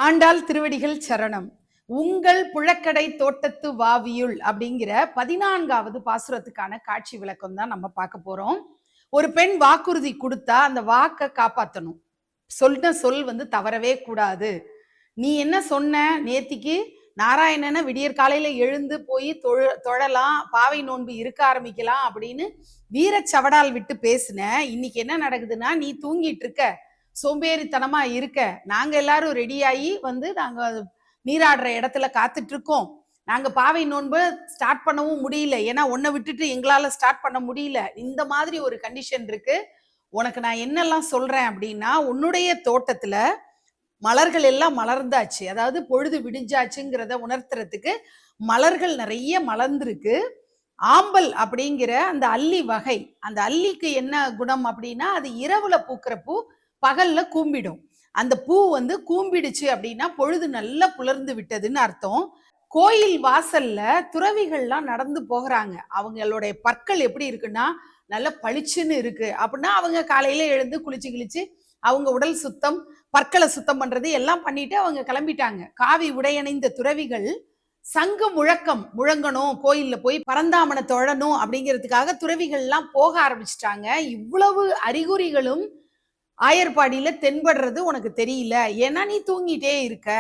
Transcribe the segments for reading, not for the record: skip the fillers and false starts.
ஆண்டாள் திருவடிகள் சரணம். உங்கள் புழக்கடை தோட்டத்து வாவியுள் அப்படிங்கிற 14வது பாசுரத்துக்கான காட்சி விளக்கம் தான் நம்ம பார்க்க போறோம். ஒரு பெண் வாக்குறுதி கொடுத்தா அந்த வாக்கை காப்பாற்றணும். சொன்ன சொல் தவறவே கூடாது. நீ என்ன சொன்ன நேத்திக்கு நாராயணனை விடியற் காலையில எழுந்து போய் தொழலாம், பாவை நோன்பு இருக்க ஆரம்பிக்கலாம் அப்படின்னு வீரச்சவடால் விட்டு பேசின. இன்னைக்கு என்ன நடக்குதுன்னா, நீ தூங்கிட்டு இருக்க, சோம்பேறித்தனமா இருக்க, நாங்க எல்லாரும் ரெடியாகி நாங்க நீராடுற இடத்துல காத்துட்டு இருக்கோம். நாங்க பாவை நோன்பு ஸ்டார்ட் பண்ணவும் முடியல, ஏன்னா உன்னை விட்டுட்டு எங்களால ஸ்டார்ட் பண்ண முடியல. இந்த மாதிரி ஒரு கண்டிஷன் இருக்கு. உனக்கு நான் என்னெல்லாம் சொல்றேன் அப்படின்னா, உன்னுடைய தோட்டத்துல மலர்கள் எல்லாம் மலர்ந்தாச்சு, அதாவது பொழுது விடிஞ்சாச்சுங்கிறத உணர்த்துறதுக்கு மலர்கள் நிறைய மலர்ந்திருக்கு. ஆம்பல் அப்படிங்கிற அந்த அல்லி வகை, அந்த அல்லிக்கு என்ன குணம் அப்படின்னா, அது இரவுல பூக்கிற பூ, பகல்ல கூம்பிடும். அந்த பூ கூம்பிடுச்சு அப்படின்னா பொழுது நல்லா புலர்ந்து விட்டதுன்னு அர்த்தம். கோயில் வாசல்ல துறவிகள்லாம் நடந்து போகிறாங்க. அவங்களுடைய பற்கள் எப்படி இருக்குன்னா நல்ல பளிச்சுன்னு இருக்கு. அப்படின்னா அவங்க காலையில எழுந்து குளிச்சு கிழிச்சு அவங்க உடல் சுத்தம், பற்களை சுத்தம் பண்றது எல்லாம் பண்ணிட்டு அவங்க கிளம்பிட்டாங்க. காவி உடையணிந்த துறவிகள் சங்கு முழக்கம் முழங்கணும், கோயில்ல போய் பரந்தாமனை தொழணும் அப்படிங்கிறதுக்காக துறவிகள்லாம் போக ஆரம்பிச்சிட்டாங்க. இவ்வளவு அறிகுறிகளும் ஆயர்பாடியில தென்படுறது உனக்கு தெரியல, ஏன்னா நீ தூங்கிட்டே இருக்க.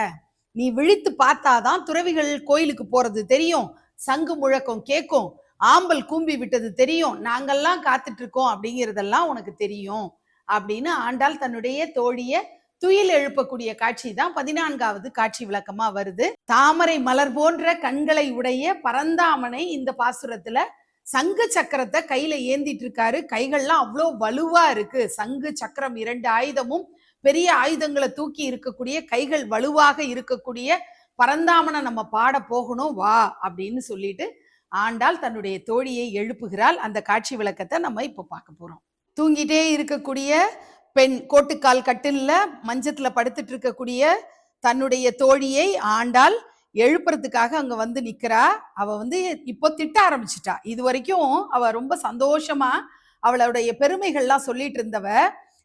நீ விழித்து பார்த்தாதான் துறவிகள் கோயிலுக்கு போறது தெரியும், சங்கு முழக்கம் கேட்கும், ஆம்பல் கூம்பி விட்டது தெரியும், நாங்கெல்லாம் காத்துட்டு இருக்கோம் அப்படிங்கிறதெல்லாம் உனக்கு தெரியும் அப்படின்னு ஆண்டாள் தன்னுடைய தோழிய துயில் எழுப்பக்கூடிய காட்சி தான் 14வது காட்சி விளக்கமா வருது. தாமரை மலர் போன்ற கண்களை உடைய பரந்தாமனை இந்த பாசுரத்துல சங்கு சக்கரத்தை கையில ஏந்திட்டு இருக்காரு. கைகள்லாம் அவ்வளோ வலுவா இருக்கு. சங்கு சக்கரம் 2 ஆயுதமும் பெரிய ஆயுதங்களை தூக்கி இருக்கக்கூடிய கைகள் வலுவாக இருக்கக்கூடிய பரந்தாமனை நம்ம பாட போகணும் வா அப்படின்னு சொல்லிட்டு ஆண்டாள் தன்னுடைய தோழியை எழுப்புகிறாள். அந்த காட்சி விளக்கத்தை நம்ம இப்ப பார்க்க போறோம். தூங்கிட்டே இருக்கக்கூடிய பெண், கோட்டுக்கால் கட்டில்ல மஞ்சத்துல படுத்துட்டு இருக்கக்கூடிய தன்னுடைய தோழியை ஆண்டாள் எழுப்புறதுக்காக அங்க நிக்கிறா. அவ இப்போ திட்ட ஆரம்பிச்சிட்டா. இது வரைக்கும் அவ ரொம்ப சந்தோஷமா அவளுடைய பெருமைகள்லாம் சொல்லிட்டு இருந்தவ,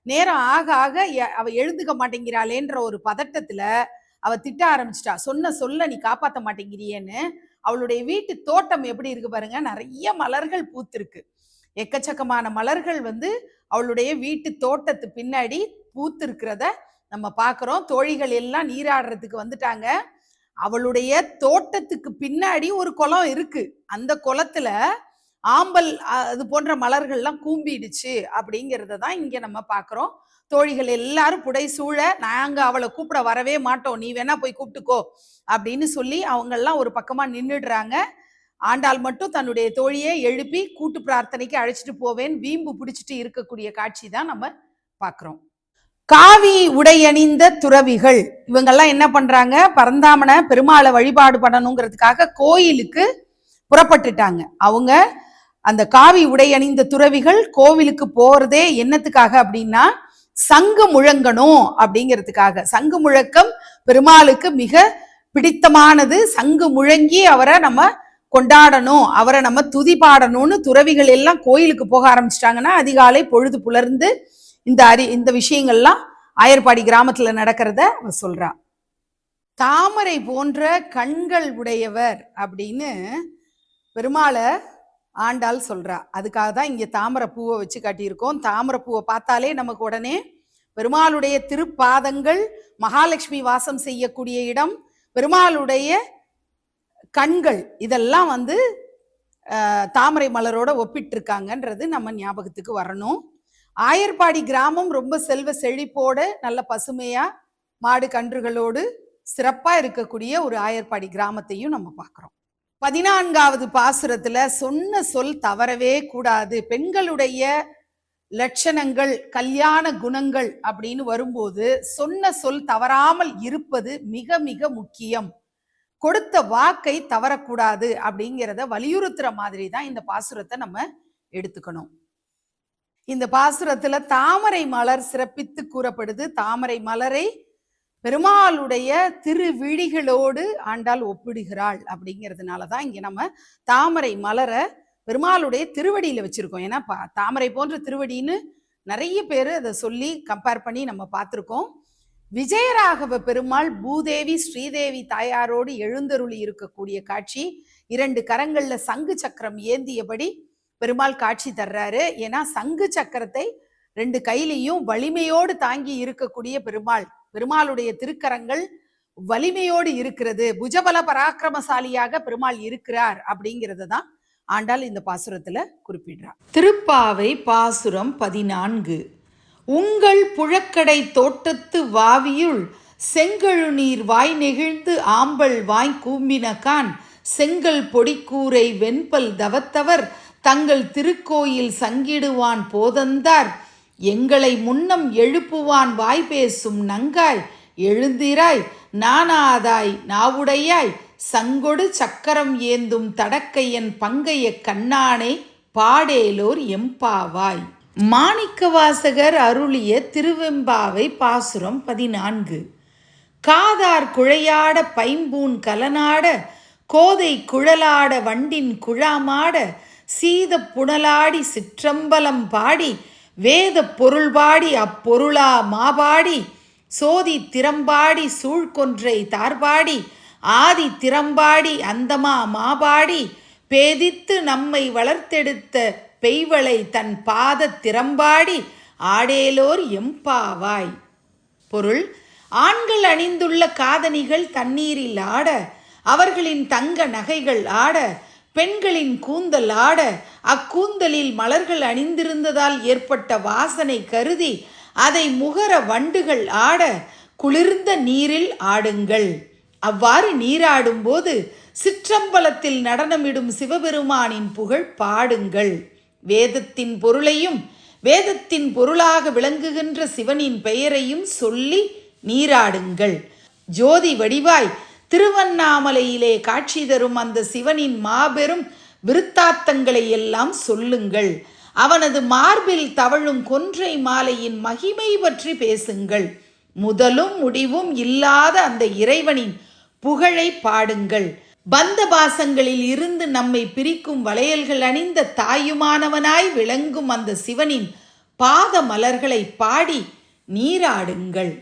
நேரம் ஆக ஆக அவ எழுந்துக்க மாட்டேங்கிறாளேன்ற ஒரு பதட்டத்துல அவ திட்ட ஆரம்பிச்சிட்டா. சொன்ன சொல்ல நீ காப்பாற்ற மாட்டேங்கிறியேன்னு. அவளுடைய வீட்டு தோட்டம் எப்படி இருக்கு பாருங்க, நிறைய மலர்கள் பூத்திருக்கு. எக்கச்சக்கமான மலர்கள் அவளுடைய வீட்டு தோட்டத்து பின்னாடி பூத்து இருக்கிறத நம்ம பாக்குறோம். தோழிகள் எல்லாம் நீராடுறதுக்கு வந்துட்டாங்க. அவளுடைய தோட்டத்துக்கு பின்னாடி ஒரு குளம் இருக்கு. அந்த குளத்துல ஆம்பல் அது போன்ற மலர்கள்லாம் கூம்பிடுச்சு அப்படிங்கிறத தான் இங்க நம்ம பாக்குறோம். தோழிகள் எல்லாரும் புடை சூழ, நாங்க அவளை கூப்பிட வரவே மாட்டோம், நீ வேணா போய் கூப்பிட்டுக்கோ அப்படின்னு சொல்லி அவங்க எல்லாம் ஒரு பக்கமா நின்றுடுறாங்க. ஆண்டாள் மட்டும் தன்னுடைய தோழியை எழுப்பி கூட்டு பிரார்த்தனைக்கு அழைச்சிட்டு போவேன் வீம்பு பிடிச்சிட்டு இருக்கக்கூடிய காட்சி தான் நம்ம பாக்குறோம். காவி உடையணிந்த துறவிகள் இவங்கெல்லாம் என்ன பண்றாங்க, பரந்தாமனை பெருமாளை வழிபாடு பண்ணணுங்கிறதுக்காக கோயிலுக்கு புறப்பட்டுட்டாங்க. அவங்க அந்த காவி உடையணிந்த துறவிகள் கோவிலுக்கு போறதே என்னத்துக்காக அப்படின்னா, சங்கு முழங்கணும் அப்படிங்கிறதுக்காக. சங்கு முழக்கம் பெருமாளுக்கு மிக பிடித்தமானது. சங்கு முழங்கி அவரை நம்ம கொண்டாடணும், அவரை நம்ம துதி பாடணும்னு துறவிகள் எல்லாம் கோயிலுக்கு போக ஆரம்பிச்சிட்டாங்கன்னா, அதிகாலை பொழுது புலர்ந்து இந்த விஷயங்கள்லாம் ஆயர்பாடி கிராமத்துல நடக்கிறத அவ சொல்றா. தாமரை போன்ற கண்கள் உடையவர் அப்படின்னு பெருமாளை ஆண்டாள் சொல்றா. அதுக்காக தான் இங்க தாமரை பூவை வச்சு காட்டியிருக்கோம். தாமரை பூவை பார்த்தாலே நமக்கு உடனே பெருமாளுடைய திருப்பாதங்கள், மகாலட்சுமி வாசம் செய்யக்கூடிய இடம், பெருமாளுடைய கண்கள், இதெல்லாம் தாமரை மலரோட ஒப்பிட்டு இருக்காங்கன்றது நம்ம ஞாபகத்துக்கு வரணும். ஆயர்பாடி கிராமம் ரொம்ப செல்வ செழிப்போடு நல்ல பசுமையா மாடு கன்றுகளோடு சிறப்பா இருக்கக்கூடிய ஒரு ஆயர்பாடி கிராமத்தையும் நம்ம பார்க்கிறோம். 14வது பாசுரத்துல சொன்ன சொல் தவறவே கூடாது. பெண்களுடைய லட்சணங்கள், கல்யாண குணங்கள் அப்படின்னு வரும்போது சொன்ன சொல் தவறாமல் இருப்பது மிக மிக முக்கியம். கொடுத்த வாக்கை தவறக்கூடாது அப்படிங்கிறத வலியுறுத்துற மாதிரி தான் இந்த பாசுரத்தை நம்ம எடுத்துக்கணும். இந்த பாசுரத்துல தாமரை மலர் சிறப்பித்து கூறப்படுது. தாமரை மலரை பெருமாளுடைய திருவிழிகளோடு ஆண்டாள் ஒப்பிடுகிறாள் அப்படிங்கிறதுனாலதான் இங்க நம்ம தாமரை மலரை பெருமாளுடைய திருவடியில வச்சிருக்கோம். ஏன்னா தாமரை போன்ற திருவடின்னு நிறைய பேர் அதை சொல்லி கம்பேர் பண்ணி நம்ம பார்த்துருக்கோம். விஜயராகவ பெருமாள் பூதேவி ஸ்ரீதேவி தாயாரோடு எழுந்தருளி இருக்கக்கூடிய காட்சி. 2 கரங்கள்ல சங்கு சக்கரம் ஏந்தியபடி பெருமாள் காட்சி தர்றாரு. ஏன்னா சங்கு சக்கரத்தை 2 கையிலையும் வலிமையோடு தாங்கி இருக்கக்கூடிய பெருமாளுடைய திருக்கரங்கள் வலிமையோடு இருக்கிறது. புஜபல பராக்கிரமசாலியாக பெருமாள் இருக்கிறார் அப்படிங்கிறத தான் ஆண்டாள் இந்த பாசுரத்துல குறிப்பிடுறார். திருப்பாவை பாசுரம் 14. உங்கள் புழக்கடை தோட்டத்து வாவியுள் செங்கழுநீர் வாய் நெகிழ்ந்து ஆம்பல் வாய் கூம்பினகான் செங்கல் பொடிக்கூரை வெண்பல் தவத்தவர் தங்கள் திருக்கோயில் சங்கிடுவான் போதந்தார் எங்களை முன்னம் எழுப்புவான் வாய் பேசும் நங்காய் எழுந்திராய் நானாதாய் நாவுடையாய் சங்கொடு சக்கரம் ஏந்தும் தடக்கையன் பங்கைய கண்ணானே பாடேலோர் எம்பாவாய். மாணிக்கவாசகர் அருளிய திருவெம்பாவை பாசுரம் 14. காதார் குழையாட பைம்பூன் கலனாட கோதை குழலாட வண்டின் குழாமாட சீத புனலாடி சிற்றம்பலம் பாடி வேத பொருள் பாடி அப்பொருளா மாபாடி சோதி திறம்பாடி சூழ்கொன்றை தார்பாடி ஆதி திறம்பாடி அந்தமா மாபாடி பேதித்து நம்மை வளர்த்தெடுத்த பெய்வளை தன் பாத திறம்பாடி ஆடேலோர் எம்பாவாய். பொருள்: ஆண்கள் அணிந்துள்ள காதணிகள் தண்ணீரில் ஆட, அவர்களின் தங்க நகைகள் ஆட, பெண்களின் கூந்தல் ஆட, அக்கூந்தலில் மலர்கள் அணிந்திருந்ததால் ஏற்பட்ட வாசனை கருதி அதை முகர வண்டுகள் ஆட, குளிர்ந்த நீரில் ஆடுங்கள். அவ்வாறு நீராடும் போது சிற்றம்பலத்தில் நடனமிடும் சிவபெருமானின் புகழ் பாடுங்கள். வேதத்தின் பொருளையும் வேதத்தின் பொருளாக விளங்குகின்ற சிவனின் பெயரையும் சொல்லி நீராடுங்கள். ஜோதி வடிவாய் திருவண்ணாமலையிலே காட்சி தரும் அந்த சிவனின் மாபெரும் விருத்தாந்தங்களை எல்லாம் சொல்லுங்கள். அவனது மார்பில் தவழும் கொன்றை மாலையின் மகிமை பற்றி பேசுங்கள். முதலும் முடிவும் இல்லாத அந்த இறைவனின் புகழை பாடுங்கள். பந்த பாசங்களில் இருந்து நம்மை பிரிக்கும் வளையல்கள் அணிந்த தாயுமானவனாய் விளங்கும் அந்த சிவனின் பாத மலர்களை பாடி நீராடுங்கள்.